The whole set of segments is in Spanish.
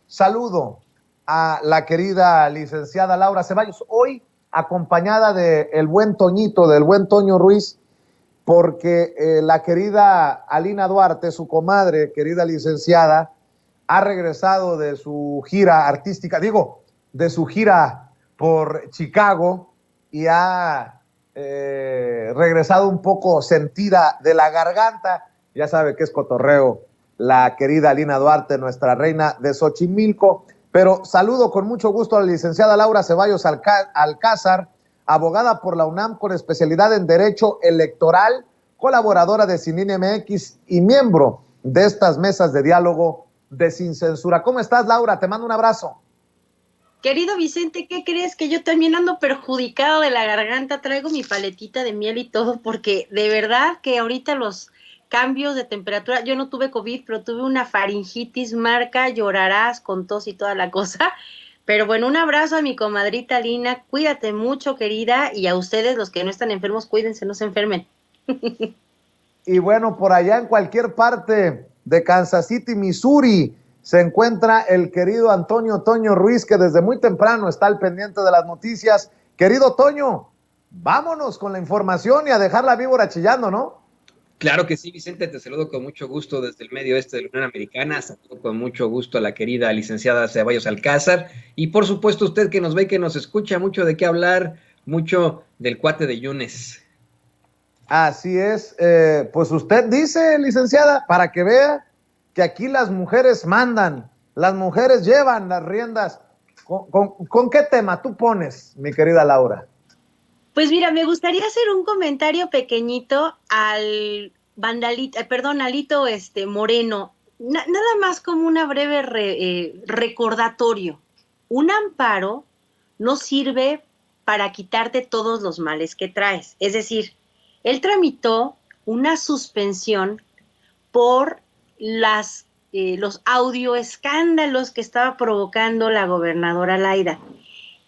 saludo a la querida licenciada Laura Ceballos, hoy acompañada de el buen Toñito, del buen Toño Ruiz, porque la querida Alina Duarte, su comadre, querida licenciada, ha regresado de su gira artística, de su gira por Chicago y ha regresado un poco sentida de la garganta. Ya sabe que es cotorreo la querida Alina Duarte, nuestra reina de Xochimilco. Pero saludo con mucho gusto a la licenciada Laura Ceballos Alcázar, abogada por la UNAM con especialidad en Derecho Electoral, colaboradora de Sin MX y miembro de estas mesas de diálogo de Sin Censura. ¿Cómo estás, Laura? Te mando un abrazo. Querido Vicente, ¿qué crees? Que yo también ando perjudicado de la garganta, traigo mi paletita de miel y todo, porque de verdad que ahorita los cambios de temperatura, yo no tuve COVID, pero tuve una faringitis marca, llorarás con tos y toda la cosa. Pero bueno, un abrazo a mi comadrita Lina, cuídate mucho, querida, y a ustedes, los que no están enfermos, cuídense, no se enfermen. Y bueno, por allá en cualquier parte de Kansas City, Missouri, se encuentra el querido Antonio Toño Ruiz, que desde muy temprano está al pendiente de las noticias. Querido Toño, vámonos con la información y a dejar la víbora chillando, ¿no? Claro que sí, Vicente, te saludo con mucho gusto desde el medio oeste de la Unión Americana, saludo con mucho gusto a la querida licenciada Ceballos Alcázar y por supuesto usted que nos ve y que nos escucha, mucho de qué hablar, mucho del cuate de Yunes. Así es, pues usted dice, licenciada, para que vea que aquí las mujeres mandan, las mujeres llevan las riendas. ¿Con qué tema tú pones, mi querida Laura? Pues mira, me gustaría hacer un comentario pequeñito al vandalito, perdón, Alito Moreno, nada más como una breve recordatorio. Un amparo no sirve para quitarte todos los males que traes. Es decir, él tramitó una suspensión por los audioescándalos que estaba provocando la gobernadora Laida.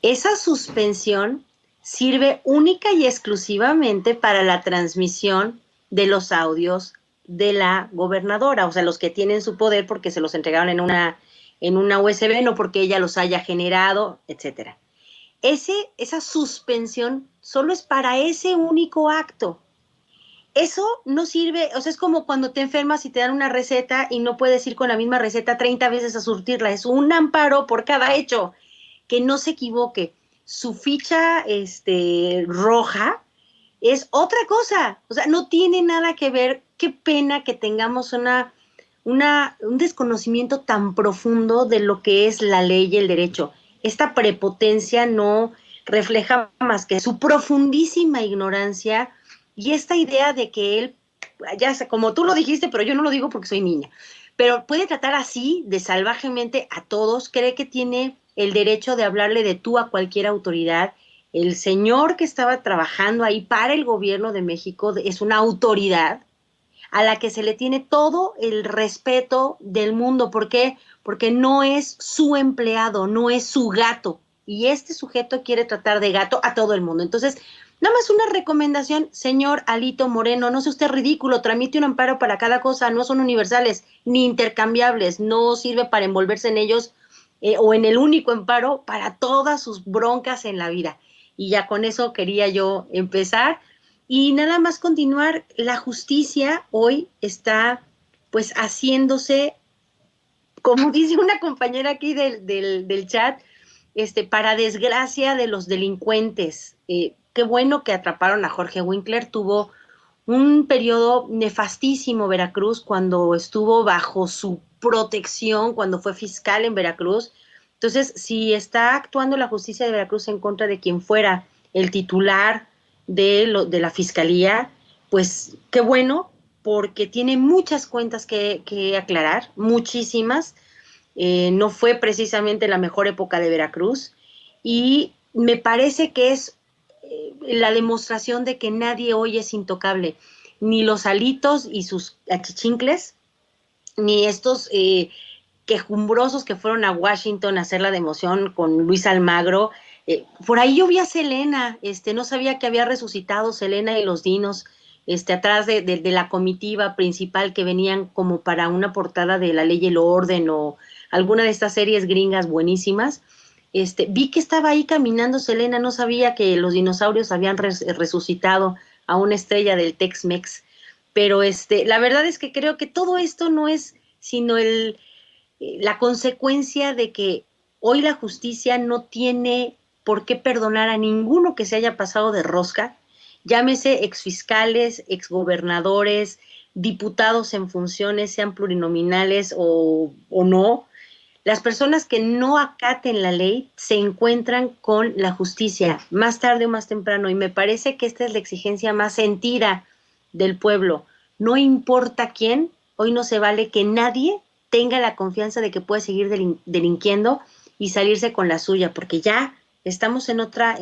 Esa suspensión sirve única y exclusivamente para la transmisión de los audios de la gobernadora, o sea, los que tienen su poder porque se los entregaron en una USB, no porque ella los haya generado, etcétera. Esa suspensión solo es para ese único acto. Eso no sirve, o sea, es como cuando te enfermas y te dan una receta y no puedes ir con la misma receta 30 veces a surtirla. Es un amparo por cada hecho. Que no se equivoque. Su ficha roja es otra cosa. O sea, no tiene nada que ver. Qué pena que tengamos un desconocimiento tan profundo de lo que es la ley y el derecho. Esta prepotencia no refleja más que su profundísima ignorancia y esta idea de que él, ya sé, como tú lo dijiste, pero yo no lo digo porque soy niña, pero puede tratar así de salvajemente a todos, cree que tiene el derecho de hablarle de tú a cualquier autoridad. El señor que estaba trabajando ahí para el gobierno de México es una autoridad a la que se le tiene todo el respeto del mundo. ¿Por qué? Porque no es su empleado, no es su gato. Y este sujeto quiere tratar de gato a todo el mundo. Entonces, nada más una recomendación, señor Alito Moreno, no sea usted ridículo, tramite un amparo para cada cosa, no son universales ni intercambiables, no sirve para envolverse en ellos o en el único amparo para todas sus broncas en la vida. Y ya con eso quería yo empezar. Y nada más continuar, la justicia hoy está pues haciéndose, como dice una compañera aquí del chat, para desgracia de los delincuentes. Qué bueno que atraparon a Jorge Winkler, tuvo un periodo nefastísimo Veracruz cuando estuvo bajo su protección, cuando fue fiscal en Veracruz. Entonces, si está actuando la justicia de Veracruz en contra de quien fuera el titular de la fiscalía, pues qué bueno, porque tiene muchas cuentas que aclarar, muchísimas. No fue precisamente la mejor época de Veracruz y me parece que es la demostración de que nadie hoy es intocable, ni los alitos y sus achichincles, ni estos quejumbrosos que fueron a Washington a hacer la democión con Luis Almagro. Por ahí yo vi a Selena, no sabía que había resucitado Selena y los Dinos, atrás de la comitiva principal que venían como para una portada de La Ley y el Orden o alguna de estas series gringas buenísimas. Vi que estaba ahí caminando Selena, no sabía que los dinosaurios habían resucitado a una estrella del Tex-Mex, pero la verdad es que creo que todo esto no es sino la consecuencia de que hoy la justicia no tiene por qué perdonar a ninguno que se haya pasado de rosca, llámese exfiscales, exgobernadores, diputados en funciones, sean plurinominales o no. Las personas que no acaten la ley se encuentran con la justicia más tarde o más temprano, y me parece que esta es la exigencia más sentida del pueblo. No importa quién, hoy no se vale que nadie tenga la confianza de que puede seguir delinquiendo y salirse con la suya, porque ya estamos en otra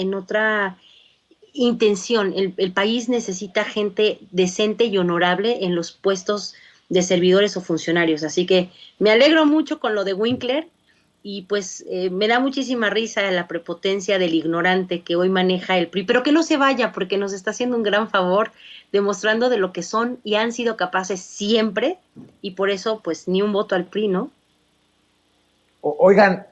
intención. El país necesita gente decente y honorable en los puestos de servidores o funcionarios, así que me alegro mucho con lo de Winkler y pues me da muchísima risa la prepotencia del ignorante que hoy maneja el PRI, pero que no se vaya porque nos está haciendo un gran favor demostrando de lo que son y han sido capaces siempre, y por eso pues ni un voto al PRI, ¿no? Oigan,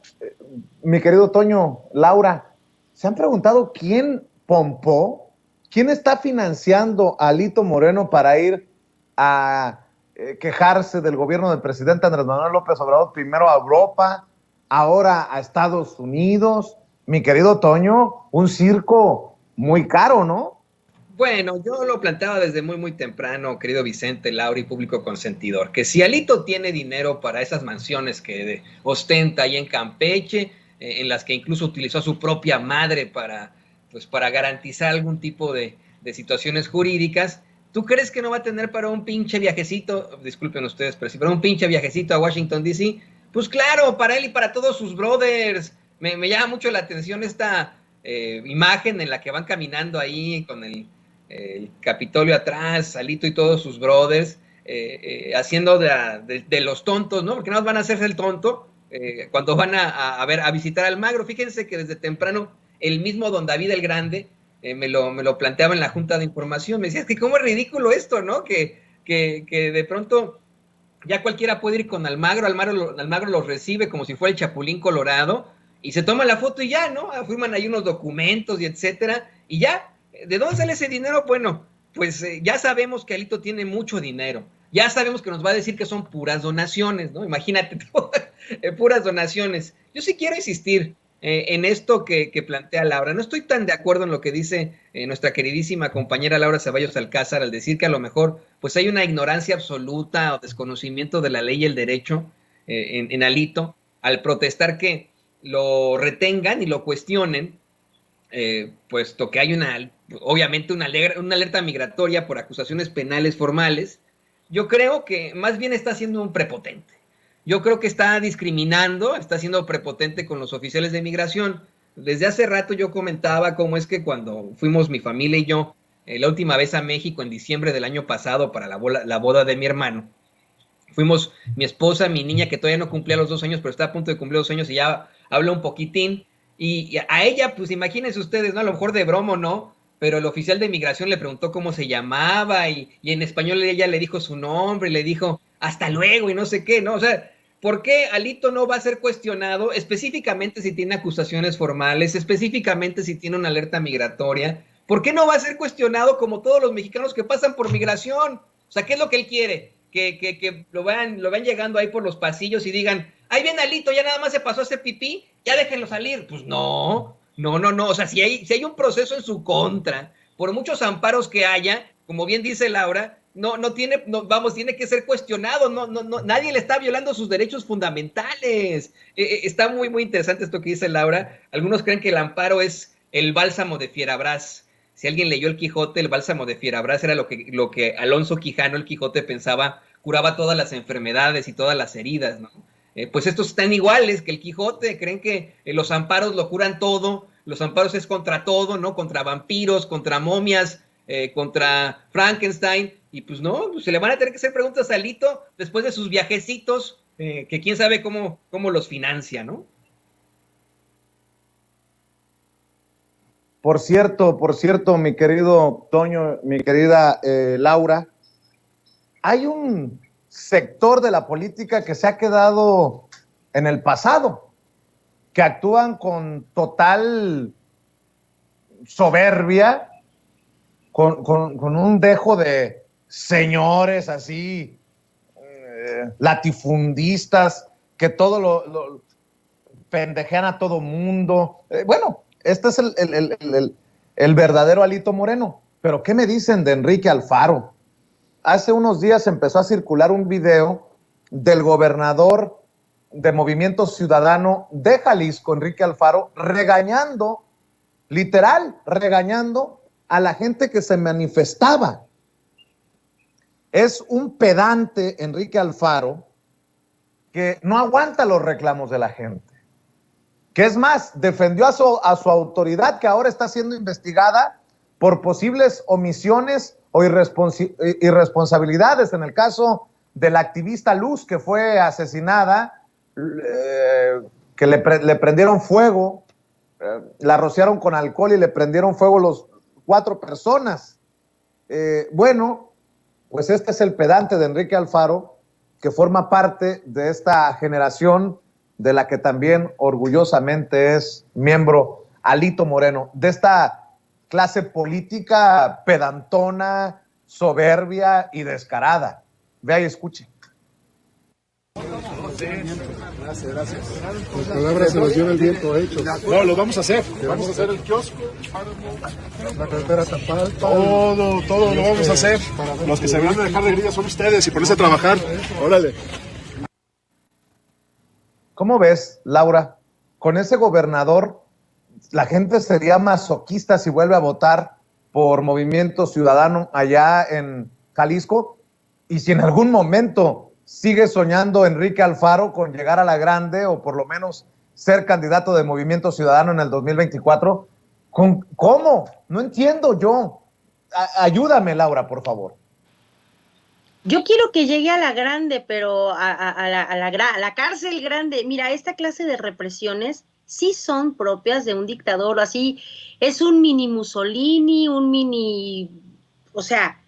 mi querido Toño, Laura, ¿se han preguntado quién pompó? ¿Quién está financiando a Alito Moreno para ir a quejarse del gobierno del presidente Andrés Manuel López Obrador, primero a Europa, ahora a Estados Unidos? Mi querido Toño, un circo muy caro, ¿no? Bueno, yo lo planteaba desde muy, muy temprano, querido Vicente, Laura y público consentidor, que si Alito tiene dinero para esas mansiones que ostenta ahí en Campeche, en las que incluso utilizó a su propia madre para garantizar algún tipo de situaciones jurídicas, ¿tú crees que no va a tener para un pinche viajecito, disculpen ustedes, pero si para un pinche viajecito a Washington, D.C.? Pues claro, para él y para todos sus brothers. Me llama mucho la atención esta imagen en la que van caminando ahí con el Capitolio atrás, Alito y todos sus brothers, haciendo de los tontos, ¿no? Porque no van a hacerse el tonto cuando van a visitar Almagro. Fíjense que desde temprano el mismo don David el Grande me lo planteaba en la Junta de Información. Me decía, es que cómo es ridículo esto, ¿no? Que de pronto ya cualquiera puede ir con Almagro los recibe como si fuera el Chapulín Colorado y se toma la foto y ya, ¿no? Firman ahí unos documentos y etcétera, y ya. ¿De dónde sale ese dinero? Bueno, pues ya sabemos que Alito tiene mucho dinero. Ya sabemos que nos va a decir que son puras donaciones, ¿no? Imagínate, puras donaciones. Yo sí quiero insistir en esto que plantea Laura. No estoy tan de acuerdo en lo que dice nuestra queridísima compañera Laura Ceballos Alcázar al decir que a lo mejor pues hay una ignorancia absoluta o desconocimiento de la ley y el derecho en Alito al protestar que lo retengan y lo cuestionen, puesto que hay obviamente una alerta migratoria por acusaciones penales formales. Yo creo que más bien está siendo un prepotente. Yo creo que está discriminando, está siendo prepotente con los oficiales de migración. Desde hace rato yo comentaba cómo es que cuando fuimos mi familia y yo la última vez a México en diciembre del año pasado para la boda de mi hermano, fuimos mi esposa, mi niña que todavía no cumplía los 2 años, pero está a punto de cumplir 2 años y ya habla un poquitín. Y a ella, pues imagínense ustedes, ¿no? A lo mejor de broma, ¿no? Pero el oficial de migración le preguntó cómo se llamaba y en español ella le dijo su nombre y le dijo hasta luego y no sé qué, ¿no? O sea, ¿por qué Alito no va a ser cuestionado específicamente si tiene acusaciones formales, específicamente si tiene una alerta migratoria? ¿Por qué no va a ser cuestionado como todos los mexicanos que pasan por migración? O sea, ¿qué es lo que él quiere? Que lo vean llegando ahí por los pasillos y digan, ahí viene Alito, ya nada más se pasó a hacer pipí, ya déjenlo salir. Pues no. O sea, si hay un proceso en su contra, por muchos amparos que haya, como bien dice Laura, tiene que ser cuestionado. Nadie le está violando sus derechos fundamentales. Está muy, muy interesante esto que dice Laura. Algunos creen que el amparo es el bálsamo de Fierabras. Si alguien leyó el Quijote, el bálsamo de Fierabras era lo que Alonso Quijano, el Quijote, pensaba, curaba todas las enfermedades y todas las heridas, ¿no? Pues estos están iguales que el Quijote, creen que los amparos lo curan todo, los amparos es contra todo, ¿no? Contra vampiros, contra momias, contra Frankenstein, y pues no, pues se le van a tener que hacer preguntas a Alito después de sus viajecitos, que quién sabe cómo los financia, ¿no? Por cierto, mi querido Toño, mi querida Laura, hay un sector de la política que se ha quedado en el pasado, que actúan con total soberbia, con un dejo de señores así, latifundistas, que todo lo pendejean a todo mundo. Bueno, este es el verdadero Alito Moreno. Pero ¿qué me dicen de Enrique Alfaro? Hace unos días empezó a circular un video del gobernador de Movimiento Ciudadano de Jalisco, Enrique Alfaro, regañando, literal, regañando a la gente que se manifestaba. Es un pedante, Enrique Alfaro, que no aguanta los reclamos de la gente. Que es más, defendió a su autoridad, que ahora está siendo investigada por posibles omisiones o irresponsabilidades. En el caso de la activista Luz, que fue asesinada, que le prendieron fuego, la rociaron con alcohol y le prendieron fuego los 4 personas. Bueno, pues este es el pedante de Enrique Alfaro, que forma parte de esta generación de la que también orgullosamente es miembro Alito Moreno, de esta clase política pedantona, soberbia y descarada. Vea y escuche. Gracias. Las palabras se las lleva el viento hechos. No, lo vamos a hacer. Vamos a hacer el kiosco, la carretera Tapal. Todo lo vamos a hacer. Los que se van a dejar de grilla son ustedes y ponerse a trabajar. Órale. ¿Cómo ves, Laura? Con ese gobernador, la gente sería masoquista si vuelve a votar por Movimiento Ciudadano allá en Jalisco. Y si en algún momento sigue soñando Enrique Alfaro con llegar a la grande o por lo menos ser candidato de Movimiento Ciudadano en el 2024, ¿cómo? No entiendo yo. Ayúdame, Laura, por favor. Yo quiero que llegue a la grande, pero a la cárcel grande. Mira, esta clase de represiones sí son propias de un dictador, así es un mini Mussolini, o sea,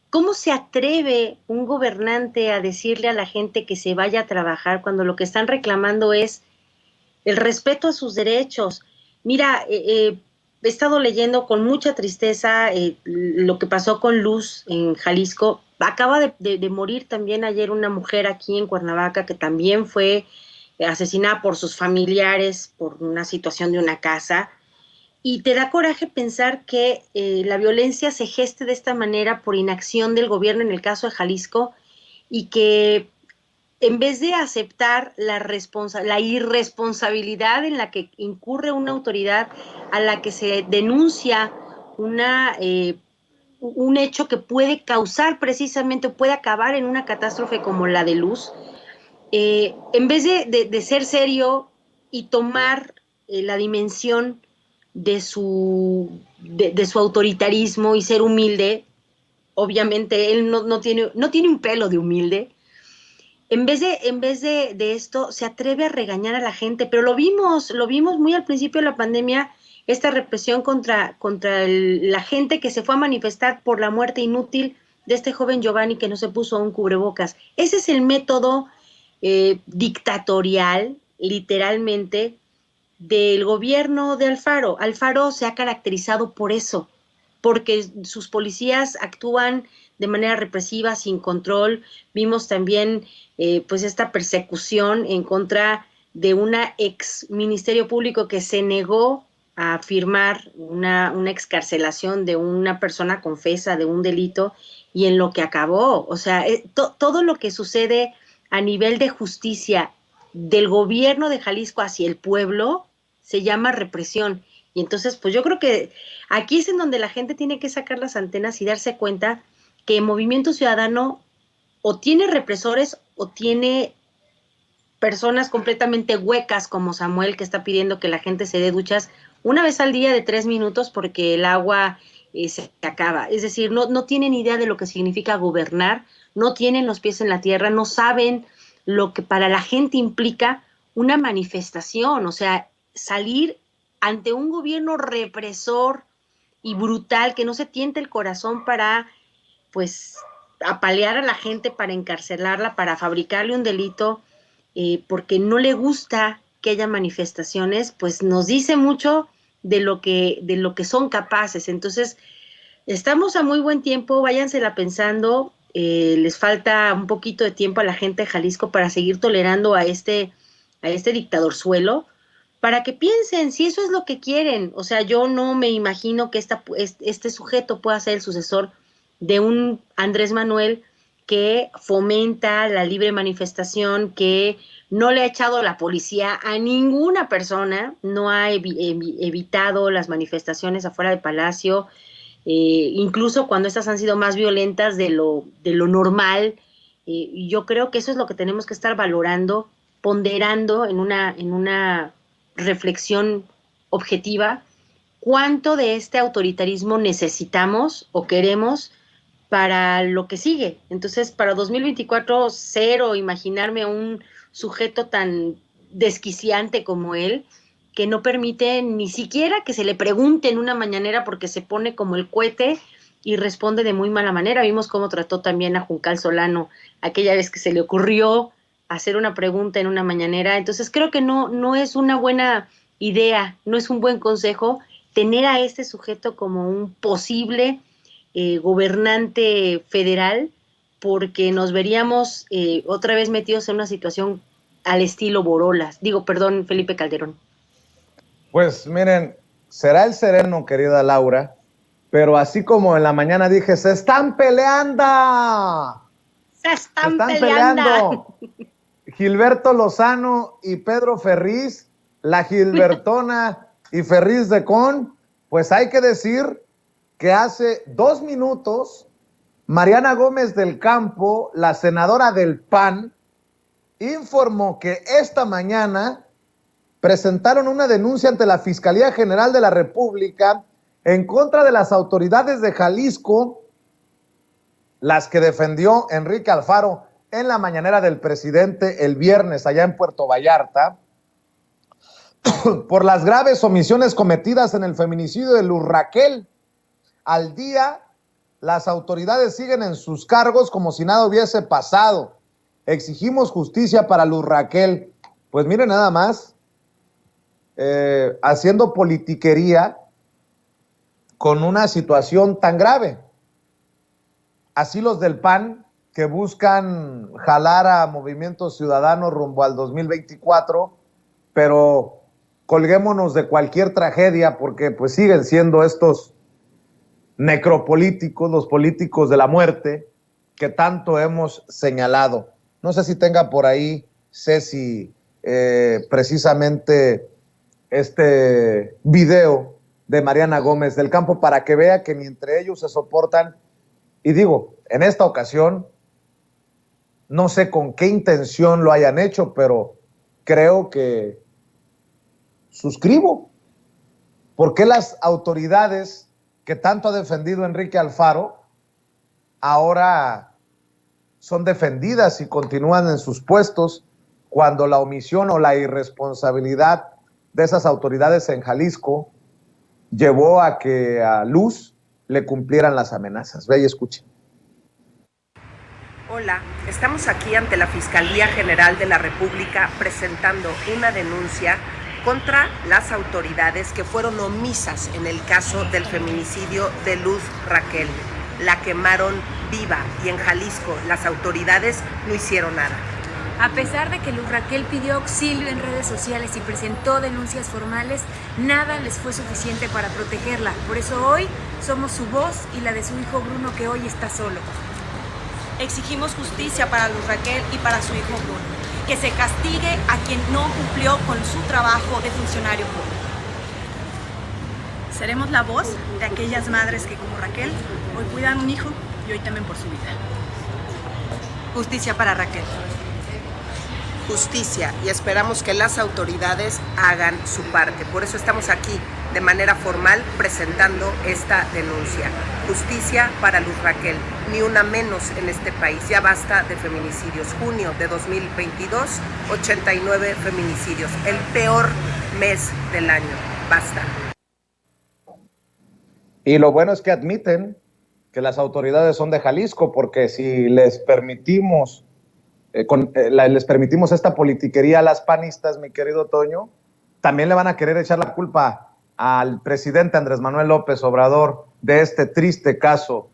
¿cómo se atreve un gobernante a decirle a la gente que se vaya a trabajar cuando lo que están reclamando es el respeto a sus derechos? Mira, he estado leyendo con mucha tristeza lo que pasó con Luz en Jalisco. Acaba de morir también ayer una mujer aquí en Cuernavaca que también fue asesinada por sus familiares por una situación de una casa. Y te da coraje pensar que la violencia se geste de esta manera por inacción del gobierno en el caso de Jalisco y que en vez de aceptar la irresponsabilidad en la que incurre una autoridad a la que se denuncia un hecho que puede causar precisamente, puede acabar en una catástrofe como la de Luz, en vez de ser serio y tomar la dimensión de su autoritarismo y ser humilde, obviamente él no tiene un pelo de humilde. En vez de esto, se atreve a regañar a la gente, pero lo vimos muy al principio de la pandemia, esta represión contra la gente que se fue a manifestar por la muerte inútil de este joven Giovanni que no se puso un cubrebocas. Ese es el método dictatorial, literalmente, del gobierno de Alfaro. Alfaro se ha caracterizado por eso, porque sus policías actúan de manera represiva, sin control. Vimos también pues esta persecución en contra de una ex ministerio público que se negó a firmar una excarcelación de una persona confesa de un delito y en lo que acabó. O sea, todo lo que sucede a nivel de justicia del gobierno de Jalisco hacia el pueblo se llama represión. Y entonces, pues yo creo que aquí es en donde la gente tiene que sacar las antenas y darse cuenta que el Movimiento Ciudadano o tiene represores o tiene personas completamente huecas como Samuel, que está pidiendo que la gente se dé duchas una vez al día de 3 minutos porque el agua se acaba. Es decir, no tienen idea de lo que significa gobernar, no tienen los pies en la tierra, no saben lo que para la gente implica una manifestación, o sea, salir ante un gobierno represor y brutal que no se tiente el corazón para, pues, apalear a la gente, para encarcelarla, para fabricarle un delito. porque no le gusta que haya manifestaciones, pues nos dice mucho de lo que son capaces. Entonces, estamos a muy buen tiempo, váyansela pensando, les falta un poquito de tiempo a la gente de Jalisco para seguir tolerando a este dictadorzuelo, para que piensen si eso es lo que quieren. O sea, yo no me imagino que este sujeto pueda ser el sucesor de un Andrés Manuel que fomenta la libre manifestación, que no le ha echado la policía a ninguna persona, no ha evitado las manifestaciones afuera del Palacio, incluso cuando estas han sido más violentas de lo normal. Yo creo que eso es lo que tenemos que estar valorando, ponderando en una reflexión objetiva, cuánto de este autoritarismo necesitamos o queremos para lo que sigue. Entonces, para 2024, cero imaginarme a un sujeto tan desquiciante como él, que no permite ni siquiera que se le pregunte en una mañanera, porque se pone como el cohete y responde de muy mala manera. Vimos cómo trató también a Juncal Solano aquella vez que se le ocurrió hacer una pregunta en una mañanera. Entonces creo que no es una buena idea, no es un buen consejo tener a este sujeto como un posible gobernante federal, porque nos veríamos otra vez metidos en una situación al estilo Borolas. Felipe Calderón. Pues miren, será el sereno, querida Laura, pero así como en la mañana dije, ¡se están peleando! ¡Se están peleando! Gilberto Lozano y Pedro Ferriz, la Gilbertona y Ferriz de Con, pues hay que decir que hace 2 minutos Mariana Gómez del Campo, la senadora del PAN, informó que esta mañana presentaron una denuncia ante la Fiscalía General de la República en contra de las autoridades de Jalisco, las que defendió Enrique Alfaro en la mañanera del presidente el viernes allá en Puerto Vallarta, por las graves omisiones cometidas en el feminicidio de Luz Raquel. Al día, las autoridades siguen en sus cargos como si nada hubiese pasado. Exigimos justicia para Luz Raquel. Pues miren nada más, haciendo politiquería con una situación tan grave. Así los del PAN, que buscan jalar a Movimiento Ciudadano rumbo al 2024, pero colguémonos de cualquier tragedia, porque pues siguen siendo estos necropolíticos, los políticos de la muerte, que tanto hemos señalado. No sé si tenga por ahí, Ceci, precisamente este video de Mariana Gómez del Campo, para que vea que ni entre ellos se soportan. Y digo, en esta ocasión, no sé con qué intención lo hayan hecho, pero creo que suscribo. ¿Por qué las autoridades que tanto ha defendido Enrique Alfaro ahora son defendidas y continúan en sus puestos, cuando la omisión o la irresponsabilidad de esas autoridades en Jalisco llevó a que a Luz le cumplieran las amenazas? Ve y escuche. Hola, estamos aquí ante la Fiscalía General de la República presentando una denuncia contra las autoridades que fueron omisas en el caso del feminicidio de Luz Raquel. La quemaron viva y en Jalisco las autoridades no hicieron nada. A pesar de que Luz Raquel pidió auxilio en redes sociales y presentó denuncias formales, nada les fue suficiente para protegerla. Por eso hoy somos su voz y la de su hijo Bruno, que hoy está solo. Exigimos justicia para Luz Raquel y para su hijo Bruno, que se castigue a quien no cumplió con su trabajo de funcionario público. Seremos la voz de aquellas madres que, como Raquel, hoy cuidan un hijo y hoy temen por su vida. Justicia para Raquel. Justicia, y esperamos que las autoridades hagan su parte. Por eso estamos aquí de manera formal presentando esta denuncia. Justicia para Luz Raquel, ni una menos en este país. Ya basta de feminicidios. Junio de 2022, 89 feminicidios, el peor mes del año. Basta. Y lo bueno es que admiten que las autoridades son de Jalisco, porque si les permitimos les permitimos esta politiquería a las panistas, mi querido Toño, también le van a querer echar la culpa al presidente Andrés Manuel López Obrador de este triste caso,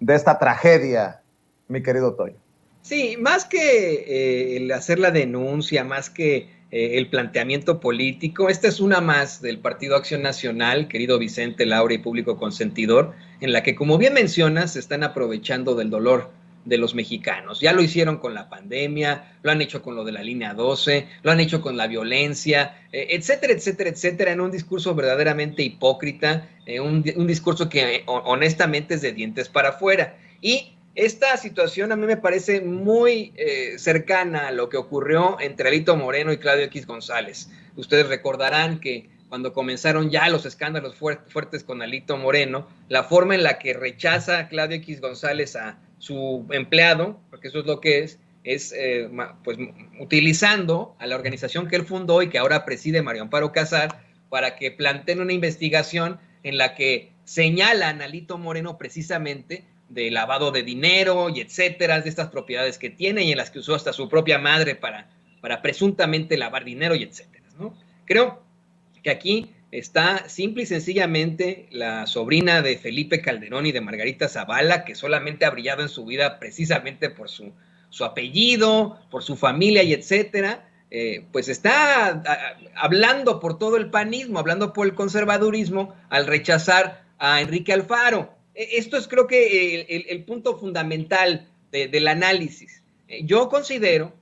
de esta tragedia, mi querido Toño. Sí, más que el hacer la denuncia, más que el planteamiento político, esta es una más del Partido Acción Nacional, querido Vicente, Laura y público consentidor, en la que, como bien mencionas, se están aprovechando del dolor de los mexicanos. Ya lo hicieron con la pandemia, lo han hecho con lo de la línea 12, lo han hecho con la violencia, etcétera, etcétera, etcétera, en un discurso verdaderamente hipócrita, un discurso que honestamente es de dientes para afuera. Y esta situación a mí me parece muy cercana a lo que ocurrió entre Alito Moreno y Claudio X González. Ustedes recordarán que cuando comenzaron ya los escándalos fuertes con Alito Moreno, la forma en la que rechaza Claudio X González a su empleado, porque eso es lo que es pues utilizando a la organización que él fundó y que ahora preside Mario Amparo Casar para que planteen una investigación en la que señalan a Alito Moreno precisamente de lavado de dinero y etcétera, de estas propiedades que tiene y en las que usó hasta su propia madre para presuntamente lavar dinero y etcétera, ¿no? Creo que aquí está simple y sencillamente la sobrina de Felipe Calderón y de Margarita Zavala, que solamente ha brillado en su vida precisamente por su apellido, por su familia y etcétera, pues está hablando por todo el panismo, hablando por el conservadurismo al rechazar a Enrique Alfaro. Esto es, creo que el punto fundamental del análisis. Yo considero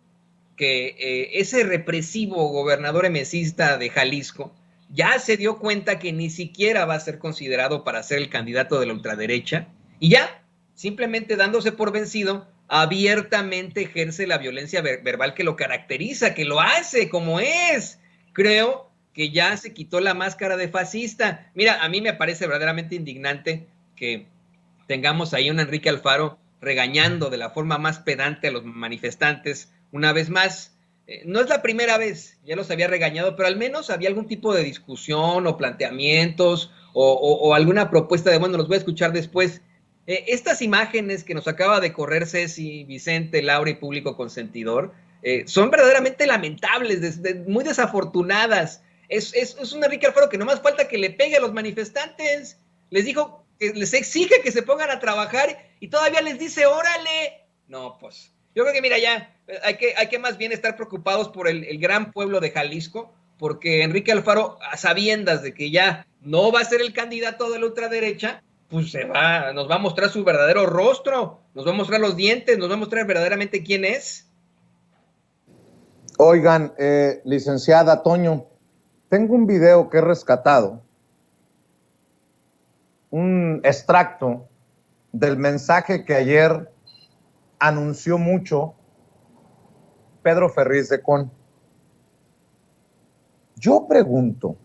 que ese represivo gobernador emesista de Jalisco ya se dio cuenta que ni siquiera va a ser considerado para ser el candidato de la ultraderecha y ya, simplemente dándose por vencido, abiertamente ejerce la violencia verbal que lo caracteriza, que lo hace como es. Creo que ya se quitó la máscara de fascista. Mira, a mí me parece verdaderamente indignante que tengamos ahí a un Enrique Alfaro regañando de la forma más pedante a los manifestantes una vez más. No es la primera vez, ya los había regañado, pero al menos había algún tipo de discusión o planteamientos o alguna propuesta de, bueno, los voy a escuchar después. Estas imágenes que nos acaba de correr Ceci, Vicente, Laura y público consentidor son verdaderamente lamentables, muy desafortunadas. Es un Enrique Alfaro que no más falta que le pegue a los manifestantes. Les dijo que les exige que se pongan a trabajar y todavía les dice, órale. No, pues yo creo que mira, ya hay que más bien estar preocupados por el gran pueblo de Jalisco, porque Enrique Alfaro, a sabiendas de que ya no va a ser el candidato de la ultraderecha, pues nos va a mostrar su verdadero rostro, nos va a mostrar los dientes, nos va a mostrar verdaderamente quién es. Oigan, licenciada Toño, tengo un video que he rescatado, un extracto del mensaje que ayer anunció mucho Pedro Ferriz de Con. Yo pregunto,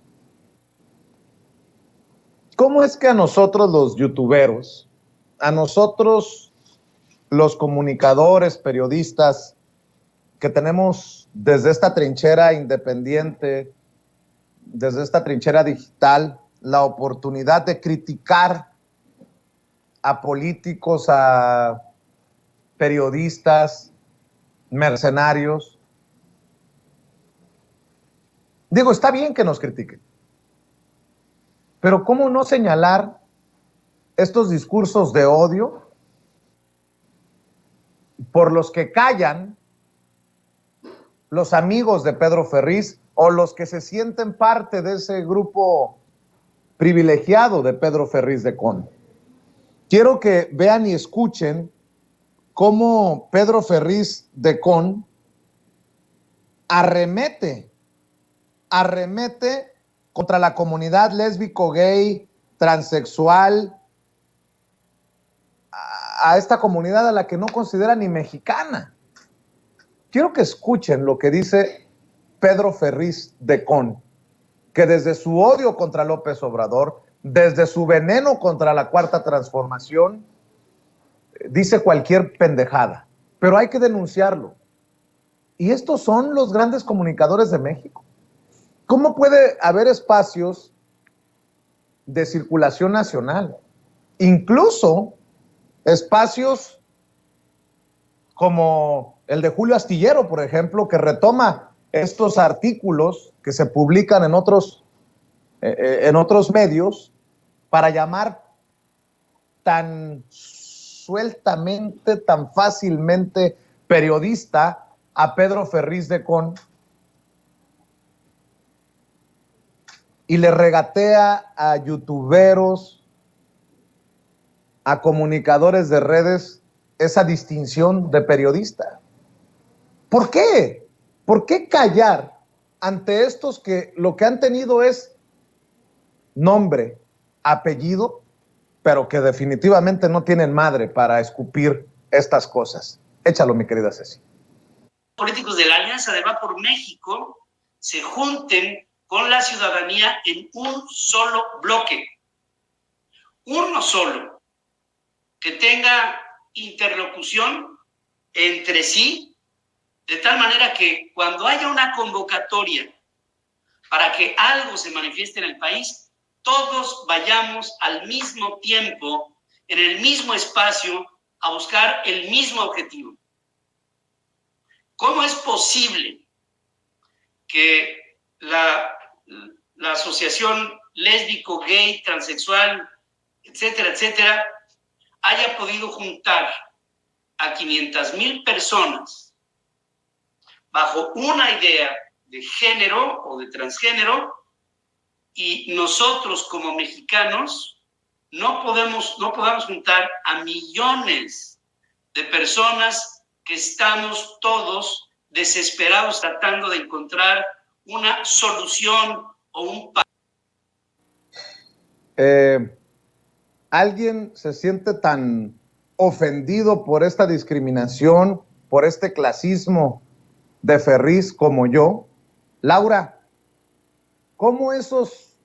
¿cómo es que a nosotros los youtuberos, a nosotros los comunicadores, periodistas, que tenemos desde esta trinchera independiente, desde esta trinchera digital, la oportunidad de criticar a políticos, a periodistas, mercenarios? Digo, está bien que nos critiquen, pero ¿cómo no señalar estos discursos de odio por los que callan los amigos de Pedro Ferriz o los que se sienten parte de ese grupo privilegiado de Pedro Ferriz de Con? Quiero que vean y escuchen cómo Pedro Ferriz de Con arremete contra la comunidad lésbico, gay, transexual, a esta comunidad a la que no considera ni mexicana. Quiero que escuchen lo que dice Pedro Ferriz de Con, que desde su odio contra López Obrador, desde su veneno contra la Cuarta Transformación, dice cualquier pendejada, pero hay que denunciarlo. Y estos son los grandes comunicadores de México. ¿Cómo puede haber espacios de circulación nacional? Incluso espacios como el de Julio Astillero, por ejemplo, que retoma estos artículos que se publican en otros medios para llamar tan sueltamente, tan fácilmente periodista a Pedro Ferriz de Con, y le regatea a youtuberos, a comunicadores de redes, esa distinción de periodista. ¿Por qué? ¿Por qué callar ante estos que lo que han tenido es nombre, apellido, pero que definitivamente no tienen madre para escupir estas cosas? Échalo, mi querida Ceci. Políticos de la Alianza de Va por México se junten con la ciudadanía en un solo bloque, uno solo, que tenga interlocución entre sí, de tal manera que cuando haya una convocatoria para que algo se manifieste en el país, todos vayamos al mismo tiempo, en el mismo espacio, a buscar el mismo objetivo. ¿Cómo es posible que la asociación lésbico, gay, transexual, etcétera, etcétera, haya podido juntar a 500,000 personas bajo una idea de género o de transgénero, y nosotros como mexicanos no podamos juntar a millones de personas que estamos todos desesperados tratando de encontrar una solución o un ¿Alguien se siente tan ofendido por esta discriminación, por este clasismo de Ferriz como yo? Laura, ¿cómo esos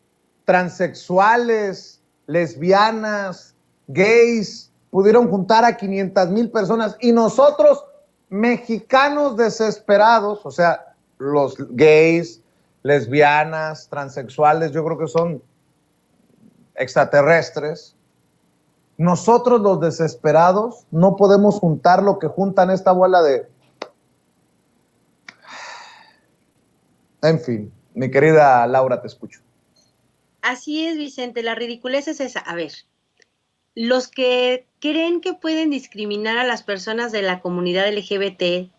transexuales, lesbianas, gays pudieron juntar a 500,000 personas y nosotros, mexicanos desesperados, o sea, los gays, lesbianas, transexuales, yo creo que son extraterrestres, nosotros los desesperados no podemos juntar lo que juntan esta bola de... En fin, mi querida Laura, te escucho. Así es, Vicente, la ridiculez es esa. A ver, los que creen que pueden discriminar a las personas de la comunidad LGBT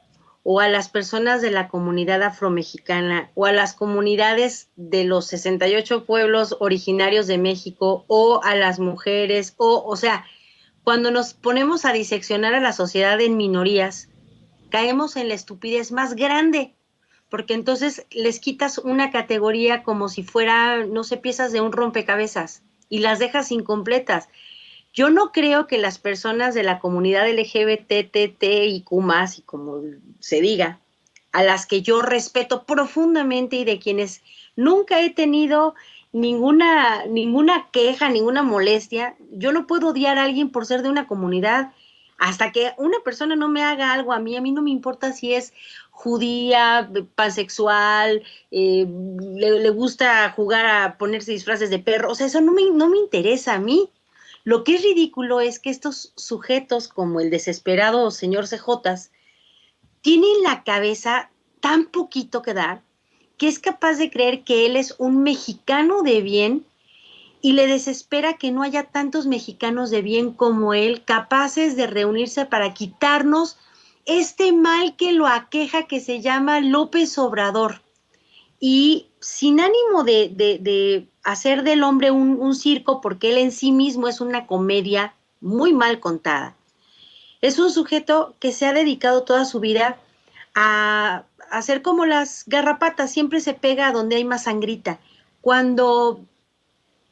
o a las personas de la comunidad afromexicana o a las comunidades de los 68 pueblos originarios de México o a las mujeres, o sea, cuando nos ponemos a diseccionar a la sociedad en minorías, caemos en la estupidez más grande, porque entonces les quitas una categoría como si fuera, no sé, piezas de un rompecabezas y las dejas incompletas. Yo no creo que las personas de la comunidad LGBTTIQ+, y como se diga, a las que yo respeto profundamente y de quienes nunca he tenido ninguna queja, ninguna molestia, yo no puedo odiar a alguien por ser de una comunidad. Hasta que una persona no me haga algo a mí no me importa si es judía, pansexual, le gusta jugar a ponerse disfraces de perro, o sea, eso no me interesa a mí. Lo que es ridículo es que estos sujetos, como el desesperado señor Cejotas, tienen la cabeza tan poquito que dar, que es capaz de creer que él es un mexicano de bien y le desespera que no haya tantos mexicanos de bien como él, capaces de reunirse para quitarnos este mal que lo aqueja, que se llama López Obrador. Y sin ánimo de hacer del hombre un circo, porque él en sí mismo es una comedia muy mal contada. Es un sujeto que se ha dedicado toda su vida a hacer como las garrapatas, siempre se pega a donde hay más sangrita. Cuando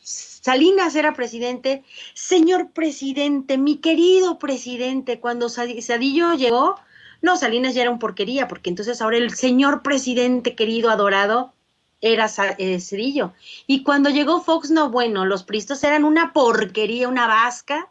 Salinas era presidente, señor presidente, mi querido presidente, cuando Zedillo llegó, no, Salinas ya era un porquería, porque entonces ahora el señor presidente querido, adorado, era Zedillo. Y cuando llegó Fox, no, bueno, los priistas eran una porquería, una vasca,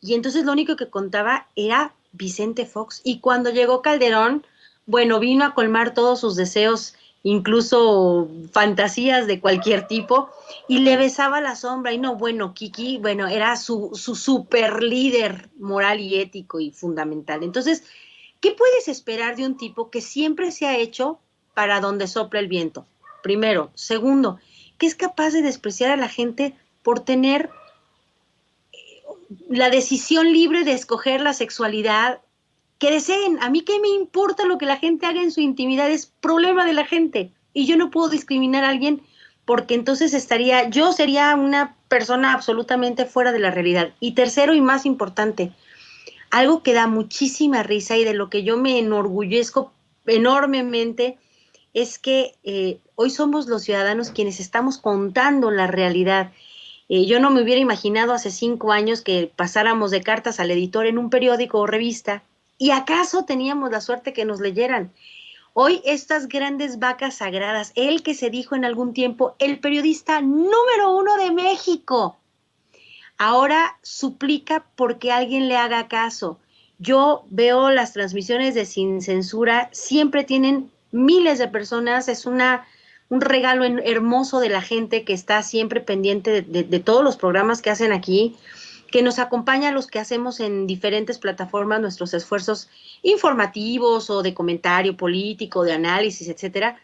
y entonces lo único que contaba era Vicente Fox. Y cuando llegó Calderón, bueno, vino a colmar todos sus deseos, incluso fantasías de cualquier tipo, y le besaba la sombra, y no, bueno, Kiki, bueno, era su super líder moral y ético y fundamental. Entonces, ¿Qué puedes esperar de un tipo que siempre se ha hecho para donde sopla el viento? Primero. Segundo, que es capaz de despreciar a la gente por tener la decisión libre de escoger la sexualidad que deseen. A mí qué me importa lo que la gente haga en su intimidad, es problema de la gente. Y yo no puedo discriminar a alguien porque entonces yo sería una persona absolutamente fuera de la realidad. Y tercero y más importante, algo que da muchísima risa y de lo que yo me enorgullezco enormemente es que hoy somos los ciudadanos quienes estamos contando la realidad. Yo no me hubiera imaginado hace 5 años que pasáramos de cartas al editor en un periódico o revista y acaso teníamos la suerte que nos leyeran. Hoy estas grandes vacas sagradas, el que se dijo en algún tiempo, el periodista número 1 de México, ahora suplica porque alguien le haga caso. Yo veo las transmisiones de Sin Censura, siempre tienen miles de personas, es un regalo hermoso de la gente que está siempre pendiente de todos los programas que hacen aquí, que nos acompaña a los que hacemos en diferentes plataformas nuestros esfuerzos informativos o de comentario político, de análisis, etcétera.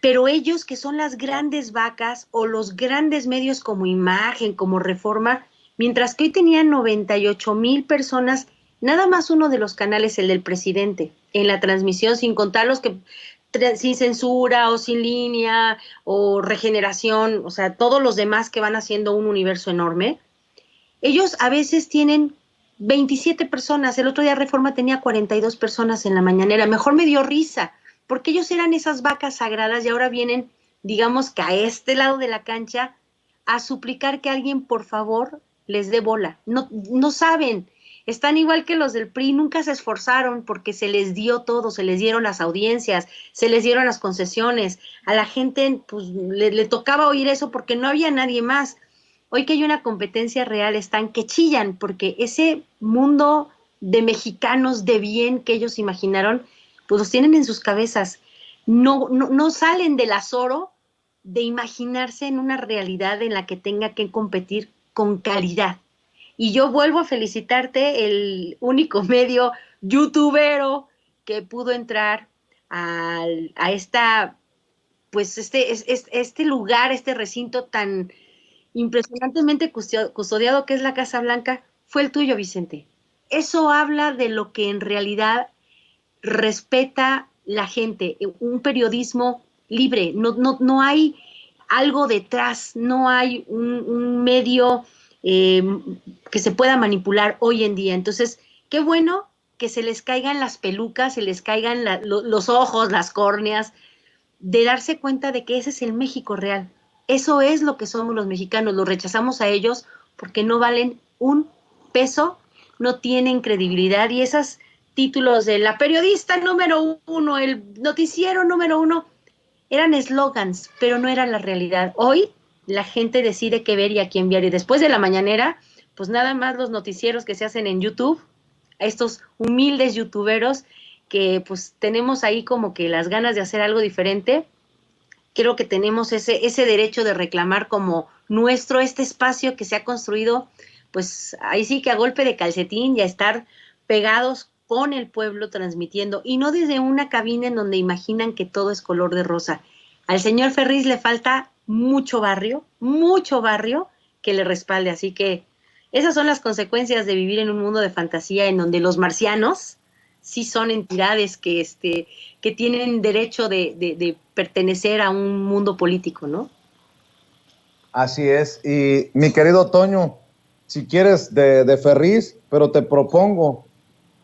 Pero ellos que son las grandes vacas o los grandes medios como Imagen, como Reforma, mientras que hoy tenían 98,000 personas, nada más uno de los canales, el del presidente, en la transmisión, sin contar los que sin censura o sin línea o regeneración, o sea, todos los demás que van haciendo un universo enorme. Ellos a veces tienen 27 personas, el otro día Reforma tenía 42 personas en la mañanera, mejor me dio risa, porque ellos eran esas vacas sagradas y ahora vienen, digamos que a este lado de la cancha, a suplicar que alguien por favor les dé bola. No saben, están igual que los del PRI, nunca se esforzaron porque se les dio todo, se les dieron las audiencias, se les dieron las concesiones, a la gente pues le tocaba oír eso porque no había nadie más. Hoy que hay una competencia real están que chillan porque ese mundo de mexicanos de bien que ellos imaginaron, pues los tienen en sus cabezas. No salen del azoro de imaginarse en una realidad en la que tenga que competir con calidad. Y yo vuelvo a felicitarte, el único medio youtubero que pudo entrar a esta, pues este lugar, este recinto tan impresionantemente custodiado que es la Casa Blanca, fue el tuyo, Vicente. Eso habla de lo que en realidad respeta la gente, un periodismo libre, no hay algo detrás, no hay un medio que se pueda manipular hoy en día. Entonces, qué bueno que se les caigan las pelucas, se les caigan los ojos, las córneas, de darse cuenta de que ese es el México real. Eso es lo que somos los mexicanos, los rechazamos a ellos porque no valen un peso, no tienen credibilidad y esos títulos de la periodista número 1, el noticiero número 1, eran eslogans, pero no era la realidad. Hoy la gente decide qué ver y a quién ver y después de la mañanera, pues nada más los noticieros que se hacen en YouTube, a estos humildes youtuberos que pues tenemos ahí como que las ganas de hacer algo diferente. Creo que tenemos ese derecho de reclamar como nuestro este espacio que se ha construido, pues ahí sí que a golpe de calcetín y a estar pegados con el pueblo transmitiendo y no desde una cabina en donde imaginan que todo es color de rosa. Al señor Ferriz le falta mucho barrio que le respalde, así que esas son las consecuencias de vivir en un mundo de fantasía en donde los marcianos sí son entidades que tienen derecho de pertenecer a un mundo político, ¿no? Así es. Y mi querido Toño, si quieres de Ferriz, pero te propongo,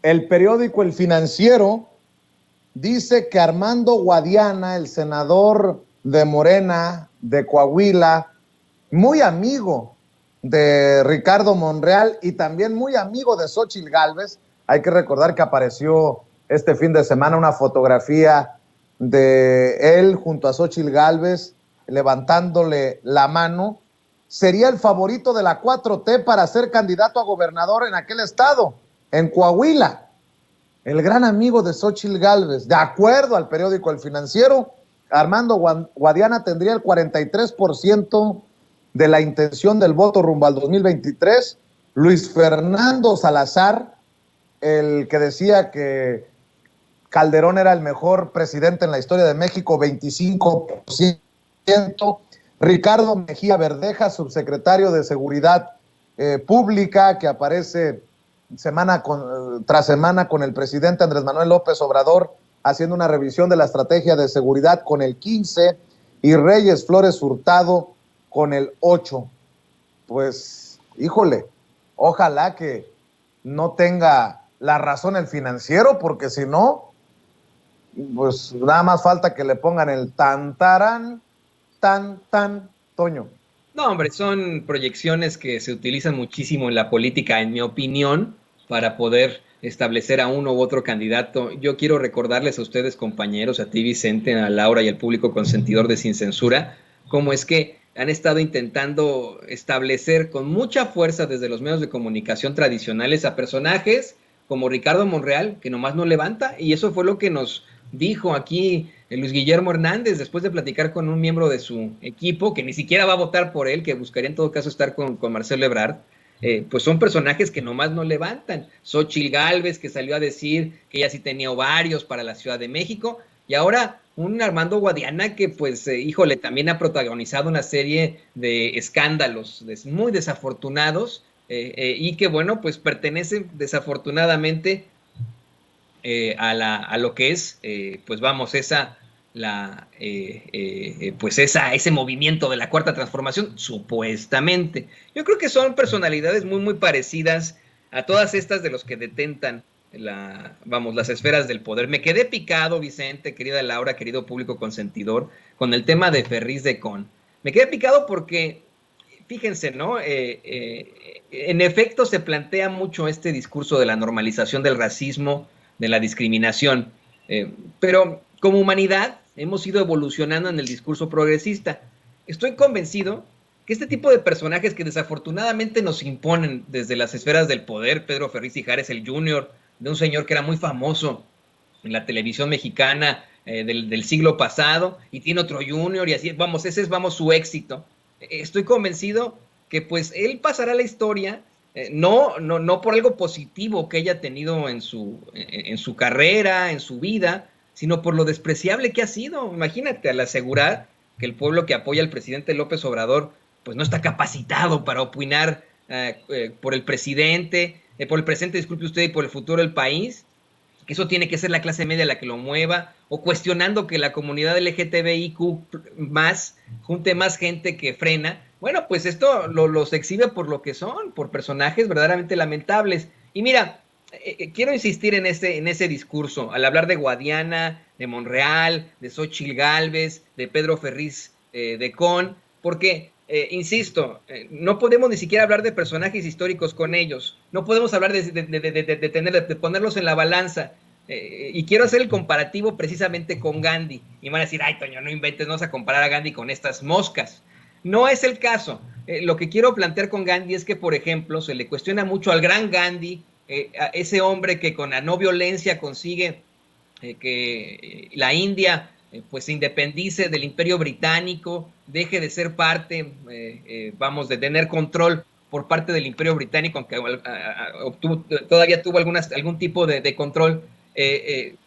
el periódico El Financiero dice que Armando Guadiana, el senador de Morena, de Coahuila, muy amigo de Ricardo Monreal y también muy amigo de Xóchitl Gálvez. Hay que recordar que apareció este fin de semana una fotografía de él junto a Xóchitl Gálvez levantándole la mano. Sería el favorito de la 4T para ser candidato a gobernador en aquel estado, en Coahuila. El gran amigo de Xóchitl Gálvez. De acuerdo al periódico El Financiero, Armando Guadiana tendría el 43% de la intención del voto rumbo al 2023. Luis Fernando Salazar, el que decía que Calderón era el mejor presidente en la historia de México, 25%. Ricardo Mejía Verdeja, subsecretario de Seguridad Pública, que aparece tras semana con el presidente Andrés Manuel López Obrador, haciendo una revisión de la estrategia de seguridad, con el 15%, y Reyes Flores Hurtado con el 8%. Pues, híjole, ojalá que no tenga la razón el Financiero, porque si no, pues nada más falta que le pongan el tantarán, Toño. No, hombre, son proyecciones que se utilizan muchísimo en la política, en mi opinión, para poder establecer a uno u otro candidato. Yo quiero recordarles a ustedes, compañeros, a ti, Vicente, a Laura y al público consentidor de Sin Censura, cómo es que han estado intentando establecer con mucha fuerza desde los medios de comunicación tradicionales a personajes como Ricardo Monreal, que nomás no levanta, y eso fue lo que nos dijo aquí Luis Guillermo Hernández después de platicar con un miembro de su equipo, que ni siquiera va a votar por él, que buscaría en todo caso estar con Marcelo Ebrard. Pues son personajes que nomás no levantan. Xóchitl Gálvez, que salió a decir que ella sí tenía ovarios para la Ciudad de México, y ahora un Armando Guadiana que pues, híjole, también ha protagonizado una serie de escándalos muy desafortunados, y que bueno, pues pertenecen desafortunadamente a lo que es, pues vamos, ese movimiento de la Cuarta Transformación, supuestamente. Yo creo que son personalidades muy, muy parecidas a todas estas de los que detentan las esferas del poder. Me quedé picado, Vicente, querida Laura, querido público consentidor, con el tema de Ferriz de Con. Me quedé picado porque, fíjense, ¿no? En efecto, se plantea mucho este discurso de la normalización del racismo, de la discriminación, pero como humanidad hemos ido evolucionando en el discurso progresista. Estoy convencido que este tipo de personajes que desafortunadamente nos imponen desde las esferas del poder, Pedro Ferriz Ijares el Jr., de un señor que era muy famoso en la televisión mexicana del siglo pasado, y tiene otro Junior, y así, vamos, ese es su éxito. Estoy convencido que pues él pasará a la historia, no por algo positivo que haya tenido en su carrera, en su vida, sino por lo despreciable que ha sido. Imagínate, al asegurar que el pueblo que apoya al presidente López Obrador pues no está capacitado para opinar por el presente, disculpe usted, y por el futuro del país, que eso tiene que ser la clase media la que lo mueva, o cuestionando que la comunidad LGTBIQ más junte más gente que frena. Bueno, pues esto los exhibe por lo que son, por personajes verdaderamente lamentables. Y mira, quiero insistir en ese discurso, al hablar de Guadiana, de Monreal, de Xóchitl Gálvez, de Pedro Ferriz de Con, porque, insisto, no podemos ni siquiera hablar de personajes históricos con ellos, no podemos hablar de ponerlos en la balanza, y quiero hacer el comparativo precisamente con Gandhi, y van a decir, ay, Toño, no inventes, no vas a comparar a Gandhi con estas moscas. No es el caso. Lo que quiero plantear con Gandhi es que, por ejemplo, se le cuestiona mucho al gran Gandhi, a ese hombre que con la no violencia consigue que la India pues se independice del Imperio Británico, deje de ser parte, de tener control por parte del Imperio Británico, aunque todavía tuvo algún tipo de control.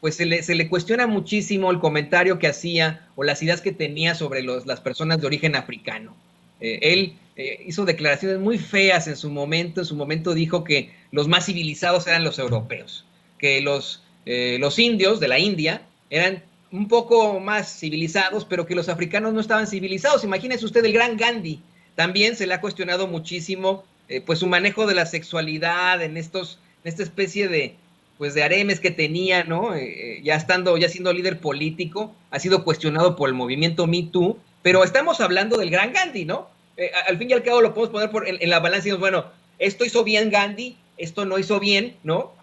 Pues se le cuestiona muchísimo el comentario que hacía o las ideas que tenía sobre las personas de origen africano. Él hizo declaraciones muy feas en su momento dijo que los más civilizados eran los europeos, que los indios de la India eran un poco más civilizados, pero que los africanos no estaban civilizados. Imagínese usted, el gran Gandhi. También se le ha cuestionado muchísimo pues su manejo de la sexualidad en esta especie de haremes que tenía, ¿no? Ya siendo líder político, ha sido cuestionado por el movimiento Me Too, pero estamos hablando del gran Gandhi, ¿no? Al fin y al cabo lo podemos poner en la balanza y decimos, bueno, esto hizo bien Gandhi, esto no hizo bien, ¿no?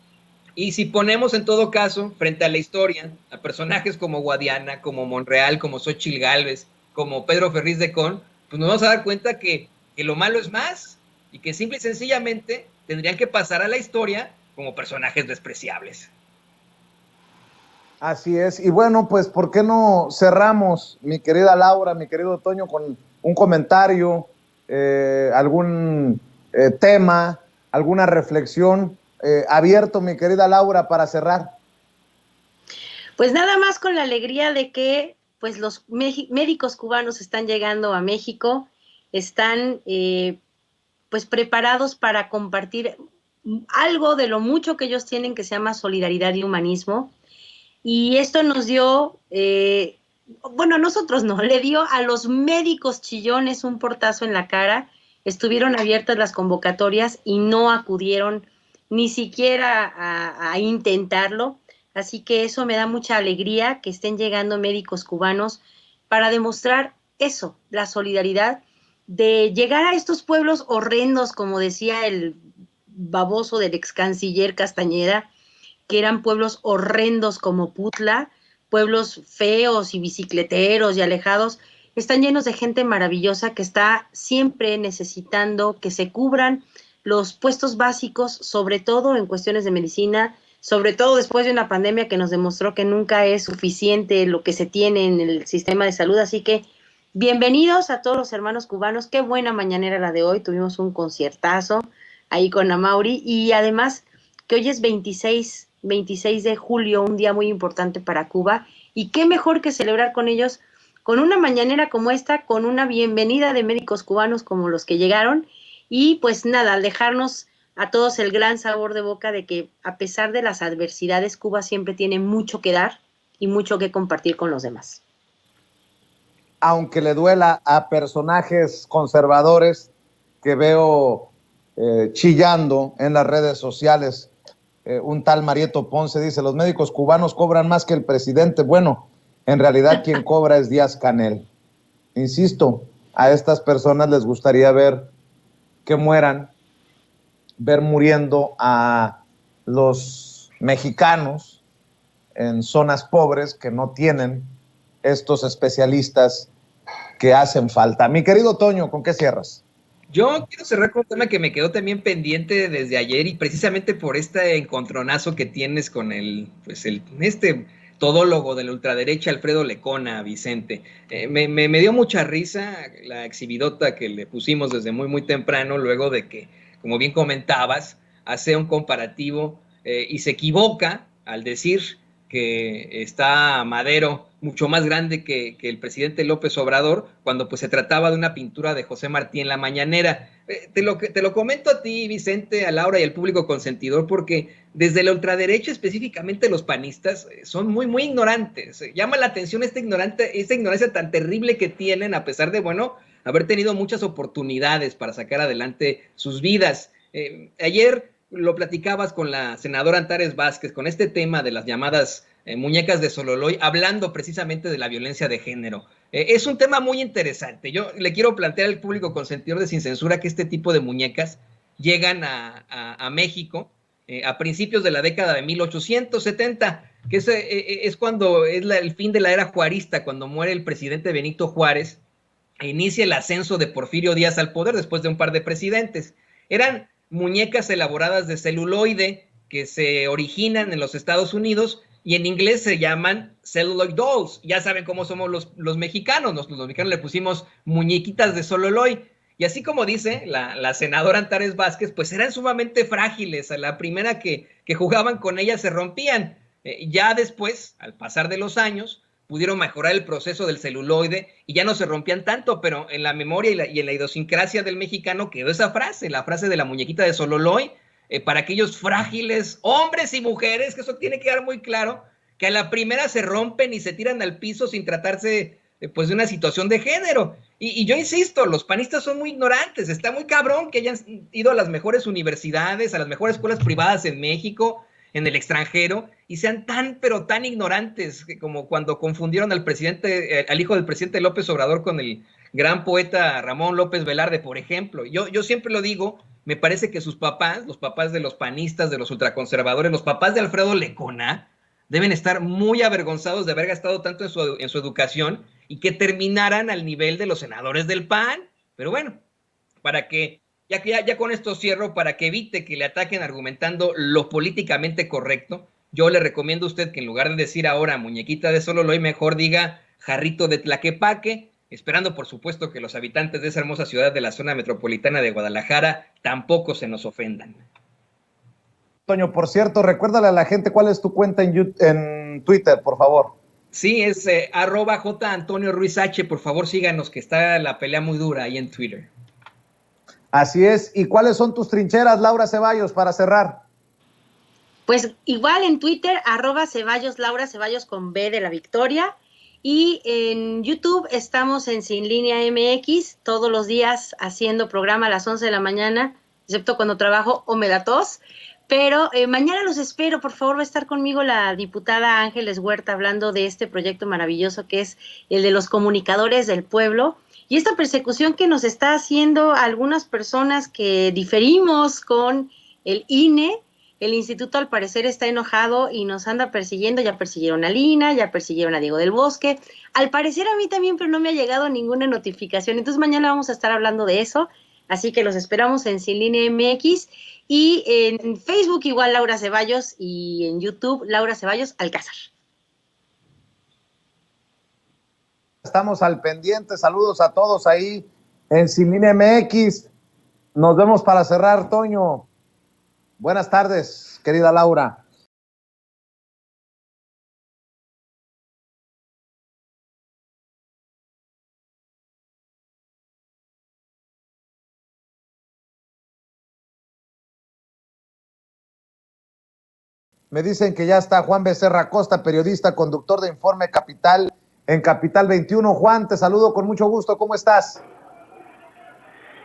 Y si ponemos en todo caso, frente a la historia, a personajes como Guadiana, como Monreal, como Xóchitl Gálvez, como Pedro Ferriz de Con, pues nos vamos a dar cuenta que lo malo es más, y que simple y sencillamente tendrían que pasar a la historia como personajes despreciables. Así es. Y bueno, pues, ¿por qué no cerramos, mi querida Laura, mi querido Toño, con un comentario, algún tema, alguna reflexión abierto, mi querida Laura, para cerrar? Pues nada más con la alegría de que pues los médicos cubanos están llegando a México, están pues preparados para compartir algo de lo mucho que ellos tienen que se llama solidaridad y humanismo. Y esto nos dio, bueno, a nosotros no, le dio a los médicos chillones un portazo en la cara. Estuvieron abiertas las convocatorias y no acudieron ni siquiera a intentarlo. Así que eso me da mucha alegría que estén llegando médicos cubanos para demostrar eso, la solidaridad de llegar a estos pueblos horrendos, como decía el baboso del ex canciller Castañeda, que eran pueblos horrendos como Putla, pueblos feos y bicicleteros y alejados. Están llenos de gente maravillosa que está siempre necesitando que se cubran los puestos básicos, sobre todo en cuestiones de medicina, sobre todo después de una pandemia que nos demostró que nunca es suficiente lo que se tiene en el sistema de salud. Así que bienvenidos a todos los hermanos cubanos. Qué buena mañanera la de hoy. Tuvimos un conciertazo ahí con Amaury y además que hoy es 26 de julio, un día muy importante para Cuba. Y qué mejor que celebrar con ellos con una mañanera como esta, con una bienvenida de médicos cubanos como los que llegaron. Y pues nada, al dejarnos a todos el gran sabor de boca de que a pesar de las adversidades, Cuba siempre tiene mucho que dar y mucho que compartir con los demás. Aunque le duela a personajes conservadores que veo chillando en las redes sociales, un tal Marieto Ponce dice, los médicos cubanos cobran más que el presidente. Bueno, en realidad quien cobra es Díaz-Canel. Insisto, a estas personas les gustaría ver que mueran, ver muriendo a los mexicanos en zonas pobres que no tienen estos especialistas que hacen falta. Mi querido Toño, ¿con qué cierras? Yo quiero cerrar con un tema que me quedó también pendiente desde ayer y precisamente por este encontronazo que tienes con este todólogo de la ultraderecha, Alfredo Lecona, Vicente. Me dio mucha risa la exhibidota que le pusimos desde muy temprano, luego de que, como bien comentabas, hace un comparativo y se equivoca al decir que está Madero mucho más grande que el presidente López Obrador, cuando pues se trataba de una pintura de José Martí en la mañanera. Te lo comento a ti, Vicente, a Laura y al público consentidor, porque desde la ultraderecha, específicamente los panistas, son muy ignorantes. Llama la atención esta ignorancia tan terrible que tienen, a pesar de, bueno, haber tenido muchas oportunidades para sacar adelante sus vidas. Ayer lo platicabas con la senadora Antares Vázquez, con este tema de las llamadas muñecas de Sololoy, hablando precisamente de la violencia de género. Es un tema muy interesante. Yo le quiero plantear al público consentidor de Sin Censura que este tipo de muñecas llegan a México a principios de la década de 1870, que es cuando es el fin de la era juarista, cuando muere el presidente Benito Juárez e inicia el ascenso de Porfirio Díaz al poder después de un par de presidentes. Eran muñecas elaboradas de celuloide que se originan en los Estados Unidos y en inglés se llaman celluloid dolls. Ya saben cómo somos los mexicanos. Los mexicanos le pusimos muñequitas de celuloid. Y así como dice la senadora Antares Vázquez, pues eran sumamente frágiles. A la primera que jugaban con ellas se rompían. Ya después, al pasar de los años, pudieron mejorar el proceso del celuloide y ya no se rompían tanto, pero en la memoria y en la idiosincrasia del mexicano quedó esa frase, la frase de la muñequita de Sololoy, para aquellos frágiles hombres y mujeres, que eso tiene que quedar muy claro, que a la primera se rompen y se tiran al piso sin tratarse pues de una situación de género. Y yo insisto, los panistas son muy ignorantes, está muy cabrón que hayan ido a las mejores universidades, a las mejores escuelas privadas en México, en el extranjero, y sean pero tan ignorantes como cuando confundieron al hijo del presidente López Obrador con el gran poeta Ramón López Velarde, por ejemplo. Yo siempre lo digo, me parece que sus papás, los papás de los panistas, de los ultraconservadores, los papás de Alfredo Lecona, deben estar muy avergonzados de haber gastado tanto en su educación y que terminaran al nivel de los senadores del PAN. Pero bueno, para que ya con esto cierro, para que evite que le ataquen argumentando lo políticamente correcto, yo le recomiendo a usted que en lugar de decir ahora muñequita de Sololoy, mejor diga jarrito de Tlaquepaque, esperando por supuesto que los habitantes de esa hermosa ciudad de la zona metropolitana de Guadalajara tampoco se nos ofendan. Toño, por cierto, recuérdale a la gente cuál es tu cuenta en en Twitter, por favor. Sí, es @J Antonio Ruiz H. Por favor, síganos, que está la pelea muy dura ahí en Twitter. Así es. ¿Y cuáles son tus trincheras, Laura Ceballos, para cerrar? Pues igual en Twitter, @Ceballos, Laura Ceballos con B de la Victoria. Y en YouTube estamos en Sin Línea MX, todos los días haciendo programa a las 11 de la mañana, excepto cuando trabajo o me da tos. Pero mañana los espero, por favor, va a estar conmigo la diputada Ángeles Huerta hablando de este proyecto maravilloso que es el de los comunicadores del pueblo y esta persecución que nos está haciendo algunas personas que diferimos con el INE. El instituto al parecer está enojado y nos anda persiguiendo, ya persiguieron a Lina, ya persiguieron a Diego del Bosque, al parecer a mí también, pero no me ha llegado ninguna notificación, entonces mañana vamos a estar hablando de eso, así que los esperamos en Sin Línea MX y en Facebook igual Laura Ceballos y en YouTube Laura Ceballos Alcázar. Estamos al pendiente, saludos a todos ahí en Sin Línea MX, nos vemos para cerrar, Toño. Buenas tardes, querida Laura. Me dicen que ya está Juan Becerra Costa, periodista, conductor de Informe Capital en Capital 21. Juan, te saludo con mucho gusto. ¿Cómo estás?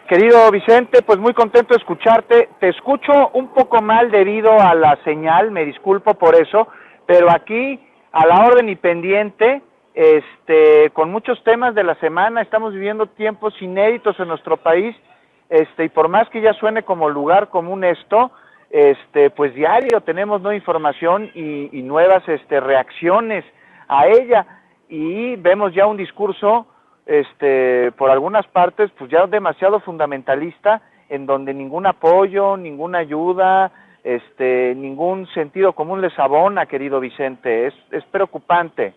Querido Vicente, pues muy contento de escucharte. Te escucho un poco mal debido a la señal, me disculpo por eso, pero aquí a la orden y pendiente, con muchos temas de la semana, estamos viviendo tiempos inéditos en nuestro país, y por más que ya suene como lugar común esto, pues diario tenemos nueva información y nuevas reacciones a ella, y vemos ya un discurso por algunas partes, pues ya demasiado fundamentalista, en donde ningún apoyo, ninguna ayuda, ningún sentido común les abona, querido Vicente. Es preocupante.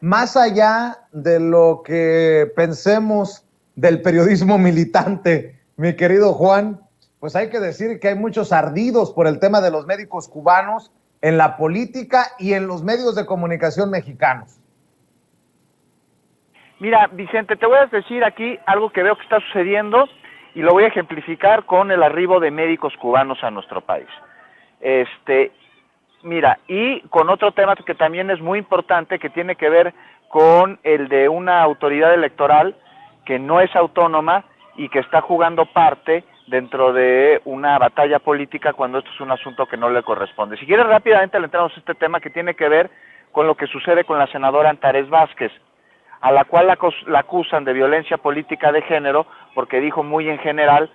Más allá de lo que pensemos del periodismo militante, mi querido Juan, pues hay que decir que hay muchos ardidos por el tema de los médicos cubanos en la política y en los medios de comunicación mexicanos. Mira, Vicente, te voy a decir aquí algo que veo que está sucediendo y lo voy a ejemplificar con el arribo de médicos cubanos a nuestro país. Mira, y con otro tema que también es muy importante, que tiene que ver con el de una autoridad electoral que no es autónoma y que está jugando parte dentro de una batalla política cuando esto es un asunto que no le corresponde. Si quieres, rápidamente le entramos a este tema que tiene que ver con lo que sucede con la senadora Antares Vázquez, a la cual la acusan de violencia política de género, porque dijo muy en general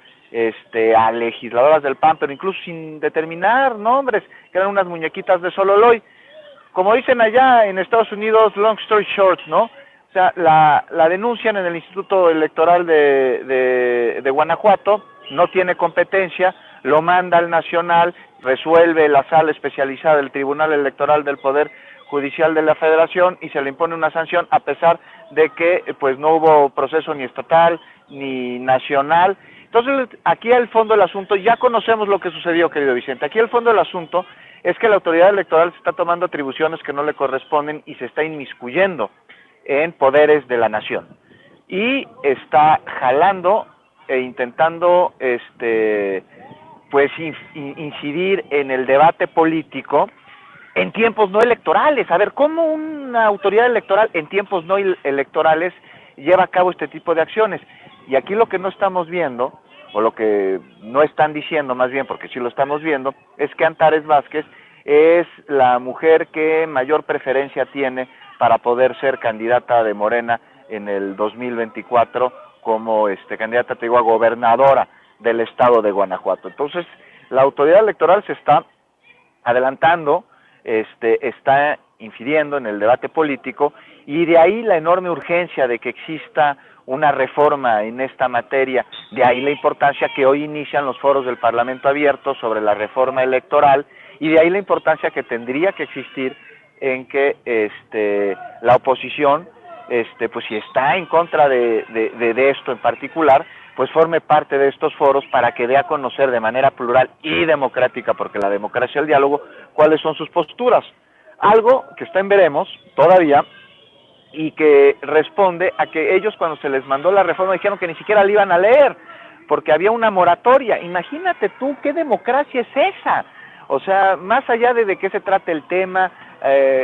a legisladoras del PAN, pero incluso sin determinar nombres, que eran unas muñequitas de Sololoy. Como dicen allá en Estados Unidos, long story short, ¿no? O sea, la denuncian en el Instituto Electoral de Guanajuato, no tiene competencia, lo manda al Nacional, resuelve la sala especializada del Tribunal Electoral del Poder Judicial de la Federación y se le impone una sanción a pesar de que pues no hubo proceso ni estatal ni nacional. Entonces, aquí al fondo del asunto, ya conocemos lo que sucedió, querido Vicente. Aquí el fondo del asunto es que la autoridad electoral se está tomando atribuciones que no le corresponden y se está inmiscuyendo en poderes de la nación. Y está jalando e intentando pues incidir en el debate político en tiempos no electorales. A ver, ¿cómo una autoridad electoral en tiempos no electorales lleva a cabo este tipo de acciones? Y aquí lo que no estamos viendo, o lo que no están diciendo más bien, porque sí lo estamos viendo, es que Antares Vázquez es la mujer que mayor preferencia tiene para poder ser candidata de Morena en el 2024 como candidata, te digo, a gobernadora del estado de Guanajuato. Entonces, la autoridad electoral se está adelantando, está incidiendo en el debate político, y de ahí la enorme urgencia de que exista una reforma en esta materia, de ahí la importancia que hoy inician los foros del Parlamento abierto sobre la reforma electoral, y de ahí la importancia que tendría que existir en que la oposición, pues si está en contra de esto en particular, pues forme parte de estos foros para que dé a conocer de manera plural y democrática, porque la democracia es el diálogo, cuáles son sus posturas. Algo que está en veremos todavía y que responde a que ellos cuando se les mandó la reforma dijeron que ni siquiera la iban a leer porque había una moratoria. Imagínate tú, ¿qué democracia es esa? O sea, más allá de qué se trate el tema,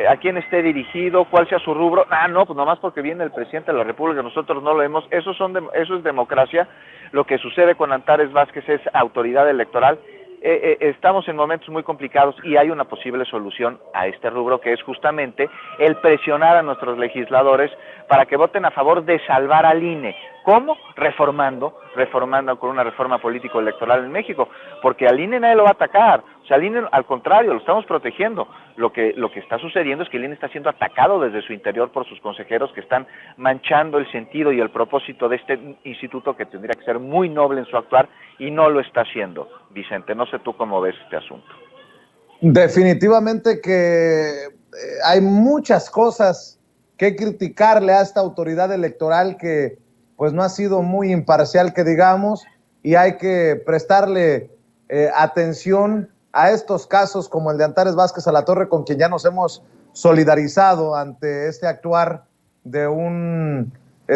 a quién esté dirigido, cuál sea su rubro, no, pues nomás porque viene el presidente de la República, nosotros no lo vemos, eso es democracia. Lo que sucede con Antares Vázquez es autoridad electoral. Estamos en momentos muy complicados y hay una posible solución a este rubro, que es justamente el presionar a nuestros legisladores para que voten a favor de salvar al INE. ¿Cómo? Reformando con una reforma político-electoral en México, porque al INE nadie lo va a atacar, o sea, al INE al contrario, lo estamos protegiendo. Lo que está sucediendo es que el INE está siendo atacado desde su interior por sus consejeros que están manchando el sentido y el propósito de este instituto que tendría que ser muy noble en su actuar y no lo está haciendo. Vicente, no sé tú cómo ves este asunto. Definitivamente que hay muchas cosas que criticarle a esta autoridad electoral que pues no ha sido muy imparcial, que digamos, y hay que prestarle atención a estos casos como el de Antares Vázquez Alatorre, con quien ya nos hemos solidarizado ante este actuar de un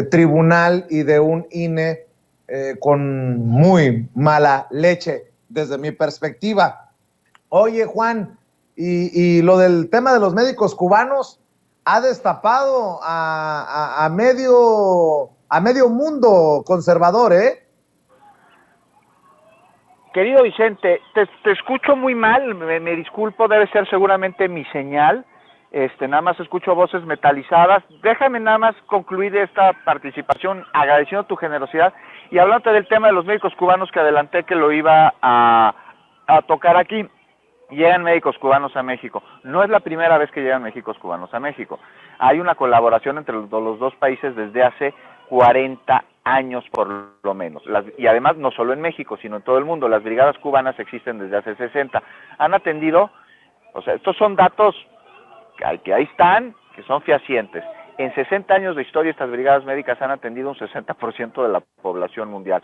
tribunal y de un INE con muy mala leche desde mi perspectiva. Oye, Juan, y lo del tema de los médicos cubanos ha destapado a medio mundo conservador, ¿eh? Querido Vicente, te escucho muy mal, me disculpo, debe ser seguramente mi señal, nada más escucho voces metalizadas. Déjame nada más concluir esta participación agradeciendo tu generosidad y hablándote del tema de los médicos cubanos que adelanté que lo iba a tocar aquí. Llegan médicos cubanos a México. No es la primera vez que llegan médicos cubanos a México. Hay una colaboración entre los dos países desde hace 40 años por lo menos. Y además no solo en México, sino en todo el mundo. Las brigadas cubanas existen desde hace 60. Han atendido, o sea, estos son datos que ahí están, que son fehacientes. En 60 años de historia estas brigadas médicas han atendido un 60% de la población mundial.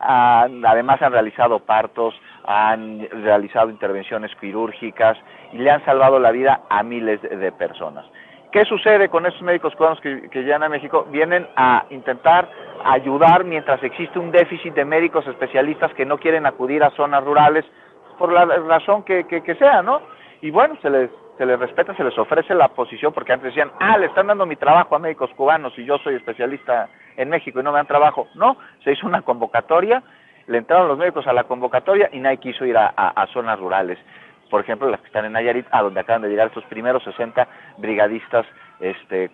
Además han realizado partos, han realizado intervenciones quirúrgicas y le han salvado la vida a miles de personas. ¿Qué sucede con estos médicos cubanos que llegan a México? Vienen a intentar ayudar mientras existe un déficit de médicos especialistas que no quieren acudir a zonas rurales por la razón que sea, ¿no? Y bueno, se les respeta, se les ofrece la posición, porque antes decían, le están dando mi trabajo a médicos cubanos y yo soy especialista en México y no me dan trabajo. No, se hizo una convocatoria, le entraron los médicos a la convocatoria y nadie quiso ir a zonas rurales. Por ejemplo, las que están en Nayarit, a donde acaban de llegar estos primeros 60 brigadistas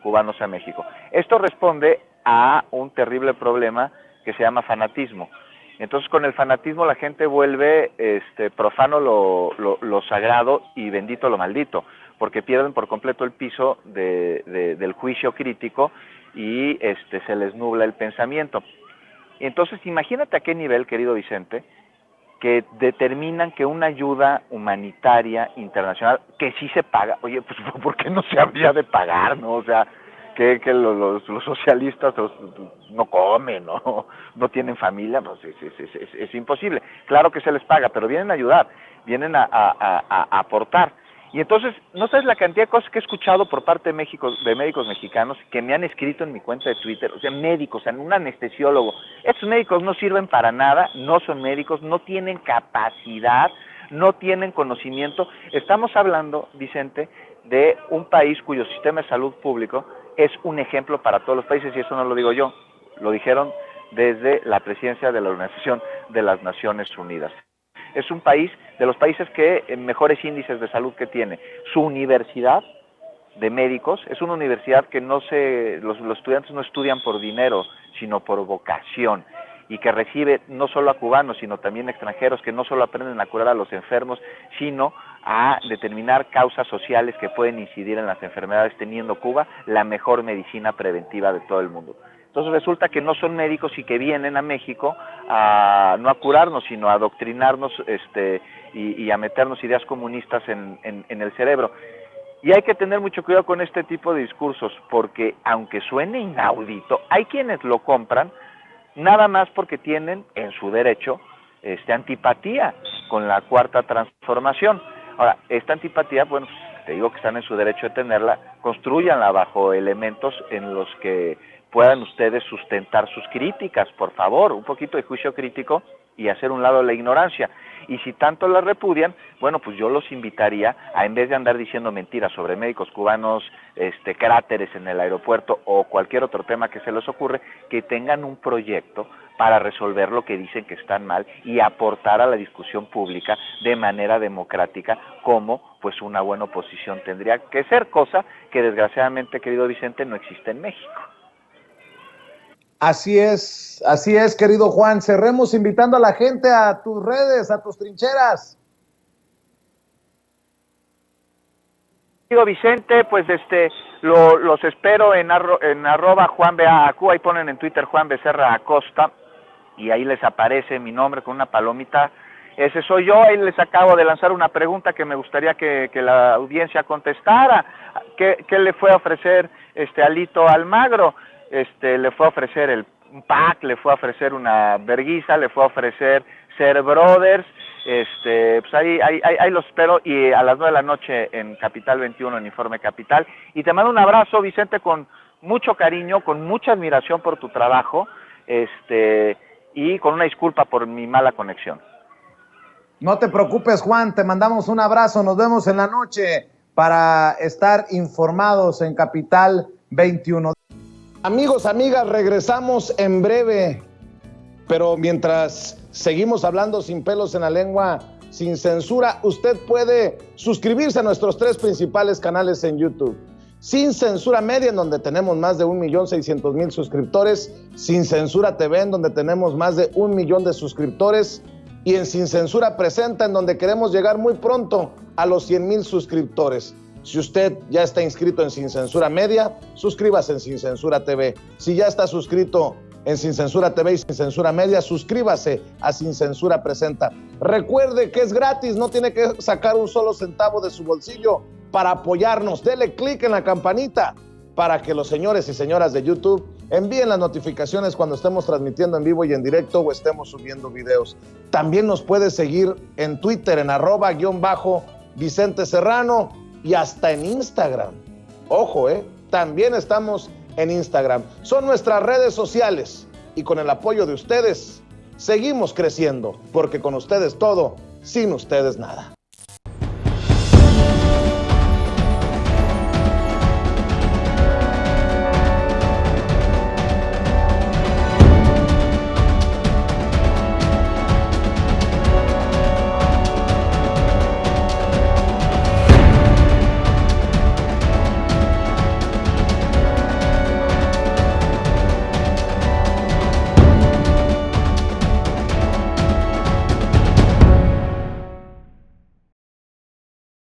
cubanos a México. Esto responde a un terrible problema que se llama fanatismo. Entonces, con el fanatismo la gente vuelve profano lo sagrado y bendito lo maldito, porque pierden por completo el piso del juicio crítico y se les nubla el pensamiento. Entonces, imagínate a qué nivel, querido Vicente, que determinan que una ayuda humanitaria internacional, que sí se paga, oye, pues ¿por qué no se habría de pagar, no? O sea, que los socialistas no comen, no tienen familia, pues es imposible. Claro que se les paga, pero vienen a ayudar, vienen a aportar. Y entonces, no sabes la cantidad de cosas que he escuchado por parte de médicos mexicanos que me han escrito en mi cuenta de Twitter, o sea, médicos, un anestesiólogo. Estos médicos no sirven para nada, no son médicos, no tienen capacidad, no tienen conocimiento. Estamos hablando, Vicente, de un país cuyo sistema de salud público es un ejemplo para todos los países, y eso no lo digo yo, lo dijeron desde la presidencia de la Organización de las Naciones Unidas. Es un país de los países que mejores índices de salud que tiene. Su universidad de médicos es una universidad que los estudiantes no estudian por dinero, sino por vocación, y que recibe no solo a cubanos, sino también extranjeros que no solo aprenden a curar a los enfermos, sino a determinar causas sociales que pueden incidir en las enfermedades, teniendo Cuba la mejor medicina preventiva de todo el mundo. Entonces resulta que no son médicos y que vienen a México no a curarnos, sino a adoctrinarnos y a meternos ideas comunistas en el cerebro. Y hay que tener mucho cuidado con este tipo de discursos, porque aunque suene inaudito, hay quienes lo compran nada más porque tienen en su derecho antipatía con la Cuarta Transformación. Ahora, esta antipatía, bueno, digo que están en su derecho de tenerla, constrúyanla bajo elementos en los que puedan ustedes sustentar sus críticas, por favor, un poquito de juicio crítico y hacer un lado la ignorancia. Y si tanto la repudian, bueno, pues yo los invitaría a, en vez de andar diciendo mentiras sobre médicos cubanos, cráteres en el aeropuerto o cualquier otro tema que se les ocurre, que tengan un proyecto para resolver lo que dicen que están mal y aportar a la discusión pública de manera democrática, como pues una buena oposición tendría que ser, cosa que desgraciadamente, querido Vicente, no existe en México. Así es, querido Juan. Cerremos invitando a la gente a tus redes, a tus trincheras. Querido Vicente, pues los espero en arroba Juan Beacu, ahí ponen en Twitter Juan Becerra Acosta, y ahí les aparece mi nombre con una palomita. Ese soy yo. Ahí les acabo de lanzar una pregunta que me gustaría que la audiencia contestara. ¿Qué le fue a ofrecer Alito Almagro? Le fue a ofrecer un pack, le fue a ofrecer una verguiza, le fue a ofrecer ser brothers. Pues ahí los espero, y a las 9 de la noche en Capital 21, en Informe Capital. Y te mando un abrazo, Vicente, con mucho cariño, con mucha admiración por tu trabajo, y con una disculpa por mi mala conexión. No te preocupes, Juan, te mandamos un abrazo, nos vemos en la noche para estar informados en Capital 21. Amigos, amigas, regresamos en breve, pero mientras seguimos hablando sin pelos en la lengua, sin censura, usted puede suscribirse a nuestros 3 principales canales en YouTube. Sin Censura Media, en donde tenemos más de 1,600,000 suscriptores, Sin Censura TV, en donde tenemos más de 1 millón de suscriptores, y en Sin Censura Presenta, en donde queremos llegar muy pronto a los 100,000 suscriptores. Si usted ya está inscrito en Sin Censura Media, suscríbase en Sin Censura TV. Si ya está suscrito en Sin Censura TV y Sin Censura Media, suscríbase a Sin Censura Presenta. Recuerde que es gratis, no tiene que sacar un solo centavo de su bolsillo para apoyarnos. Dele clic en la campanita para que los señores y señoras de YouTube envíen las notificaciones cuando estemos transmitiendo en vivo y en directo o estemos subiendo videos. También nos puede seguir en Twitter en @_Vicente Serrano y hasta en Instagram. Ojo, también estamos en Instagram. Son nuestras redes sociales y con el apoyo de ustedes seguimos creciendo, porque con ustedes todo, sin ustedes nada.